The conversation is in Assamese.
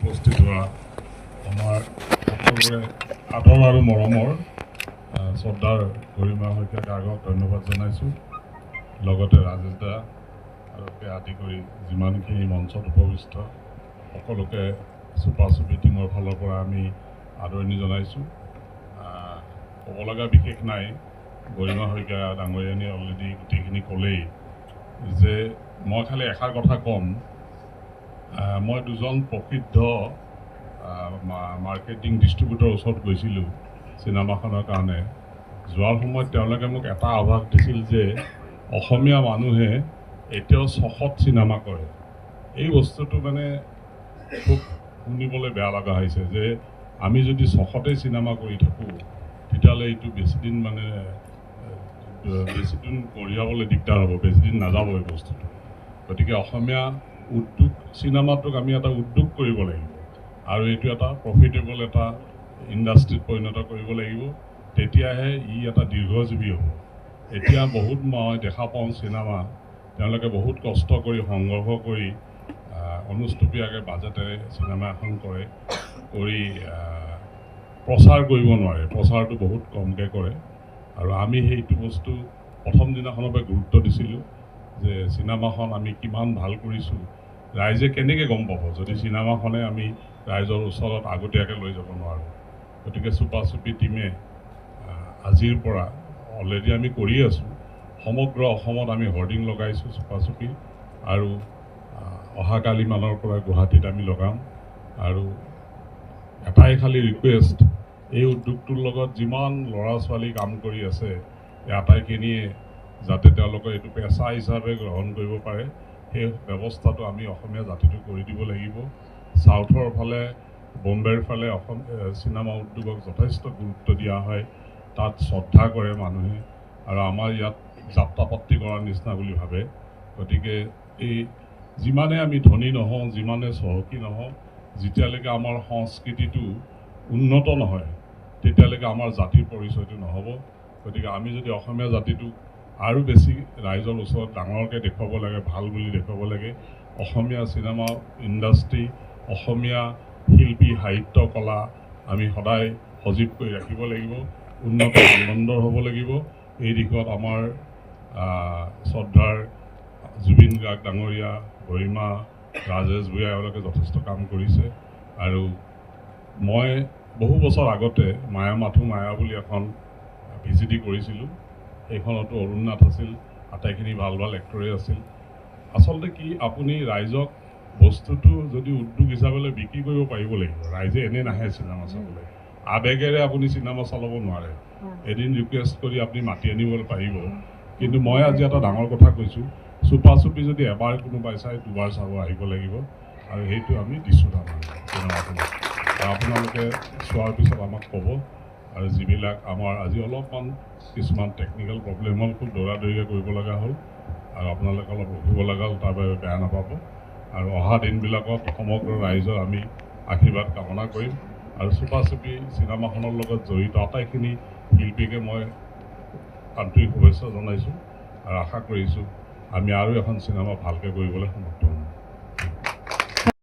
উপস্থিত হোৱা আমাৰ সকলোৰে আদৰ আৰু মৰমৰ শ্ৰদ্ধাৰ গৰিমা শইকীয়াক আগত ধন্যবাদ জনাইছোঁ। লগতে ৰাজেশ দা আৰুকে আদি কৰি যিমানখিনি মঞ্চত উপবিষ্ট সকলোকে চুপা চুপি টিমৰ ফালৰ পৰা আমি আদৰণি জনাইছোঁ। ক'ব লগা বিশেষ নাই, গৰিমা শইকীয়া ডাঙৰীয়ানীয়ে অলৰেডি গোটেইখিনি ক'লেই যে মই খালি এষাৰ কথা ক'ম। মই দুজন প্ৰসিদ্ধ মাৰ্কেটিং ডিষ্ট্ৰিবিউটৰৰ ওচৰত গৈছিলোঁ চিনেমাখনৰ কাৰণে। যোৱাৰ সময়ত তেওঁলোকে মোক এটা আভাস দিছিল যে অসমীয়া মানুহে এতিয়াও চখত চিনেমা কৰে। এই বস্তুটো মানে খুব শুনিবলৈ বেয়া লগা হৈছে যে আমি যদি চখতে চিনেমা কৰি থাকোঁ তেতিয়াহ'লে এইটো বেছিদিন কঢ়িয়াবলৈ দিগদাৰ হ'ব, বেছিদিন নাযাব এই বস্তুটো। গতিকে অসমীয়া উদ্যোগ চিনেমাটোক আমি এটা উদ্যোগ কৰিব লাগিব আৰু এইটো এটা প্ৰফিটেবল এটা ইণ্ডাষ্ট্ৰীত পৰিণত কৰিব লাগিব, তেতিয়াহে ই এটা দীৰ্ঘজীৱী হ'ব। এতিয়া বহুত মই দেখা পাওঁ চিনেমা তেওঁলোকে বহুত কষ্ট কৰি সংঘৰ্ষ কৰি অনুষ্টুপীয়াকৈ বাজেটেৰে চিনেমা এখন কৰি প্ৰচাৰ কৰিব নোৱাৰে, প্ৰচাৰটো বহুত কমকৈ কৰে। আৰু আমি সেইটো বস্তু প্ৰথম দিনাখনৰ পৰা গুৰুত্ব দিছিলোঁ যে চিনেমাখন আমি কিমান ভাল কৰিছোঁ, ৰাইজে কেনেকৈ গম পাব যদি চিনেমাখনে আমি ৰাইজৰ ওচৰত আগতীয়াকৈ লৈ যাব নোৱাৰোঁ। গতিকে চুপা চুপি টীমে আজিৰ পৰা অলৰেডি আমি কৰি আছোঁ, সমগ্ৰ অসমত আমি হৰ্ডিং লগাইছোঁ চুপা চুপি, আৰু অহাকালিমানৰ পৰা গুৱাহাটীত আমি লগাম। আৰু এটাই খালী ৰিকুৱেষ্ট, এই উদ্যোগটোৰ লগত যিমান ল'ৰা ছোৱালী কাম কৰি আছে এই আটাইখিনিয়ে যাতে তেওঁলোকে এইটো পেচা হিচাপে গ্ৰহণ কৰিব পাৰে, সেই ব্যৱস্থাটো আমি অসমীয়া জাতিটো কৰি দিব লাগিব। চাউথৰ ফালে বম্বেৰ ফালে চিনেমা উদ্যোগক যথেষ্ট গুৰুত্ব দিয়া হয়, তাত শ্ৰদ্ধা কৰে মানুহে, আৰু আমাৰ ইয়াত যাত্ৰাপাত্ৰী কৰাৰ নিচিনা বুলি ভাবে। গতিকে এই যিমানে আমি ধনী নহওঁ, যিমানে চহকী নহওঁ, যেতিয়ালৈকে আমাৰ সংস্কৃতিটো উন্নত নহয় তেতিয়ালৈকে আমাৰ জাতিৰ পৰিচয়টো নহ'ব। গতিকে আমি যদি অসমীয়া জাতিটোক আৰু বেছি ৰাইজৰ ওচৰত ডাঙৰকৈ দেখুৱাব লাগে, ভাল বুলি দেখুৱাব লাগে, অসমীয়া চিনেমা ইণ্ডাষ্ট্ৰী, অসমীয়া শিল্পী সাহিত্য কলা আমি সদায় সজীৱ কৰি ৰাখিব লাগিব, উন্নত মানদণ্ডৰ হ'ব লাগিব। এই দিশত আমাৰ শ্ৰদ্ধাৰ জুবিন গাৰ্গ ডাঙৰীয়া, গৰিমা, ৰাজেশ ভূঞা এওঁলোকে যথেষ্ট কাম কৰিছে। আৰু মই বহু বছৰ আগতে মায়া মাথো মায়া বুলি এখন VCD কৰিছিলোঁ, সেইখনতো অৰুণ নাথ আছিল, আটাইখিনি ভাল ভাল এক্টৰে আছিল। আচলতে কি, আপুনি ৰাইজক বস্তুটো যদি উদ্যোগ হিচাপে বিক্ৰী কৰিব পাৰিব লাগিব। ৰাইজে এনেই নাহে চিনেমা চাবলৈ, আৱেগেৰে আপুনি চিনেমা চলাব নোৱাৰে। এদিন ৰিকুৱেষ্ট কৰি আপুনি মাতি আনিব পাৰিব, কিন্তু মই আজি এটা ডাঙৰ কথা কৈছোঁ, চুপা চুপি যদি এবাৰ কোনোবাই চাই দুবাৰ চাব আহিব লাগিব, আৰু সেইটো আমি দিছোঁ তাৰমানে চিনেমাখন। আপোনালোকে চোৱাৰ পিছত আমাক ক'ব। আৰু যিবিলাক আমাৰ আজি অলপমান কিছুমান টেকনিকেল প্ৰব্লেম হ'ল, খুব দৌৰাদৌৰিকৈ কৰিব লগা হ'ল, আৰু আপোনালোকে অলপ ৰখিব লগা হ'ল, তাৰ বাবে বেয়া নাপাব। আৰু অহা দিনবিলাকত সমগ্ৰ ৰাইজৰ আমি আশীৰ্বাদ কামনা কৰিম। আৰু চুপা চুপি চিনেমাখনৰ লগত জড়িত আটাইখিনি শিল্পীকে মই আন্তৰিক শুভেচ্ছা জনাইছোঁ, আৰু আশা কৰিছোঁ আমি আৰু এখন চিনেমা ভালকৈ কৰিবলৈ সমৰ্থ হ'ম।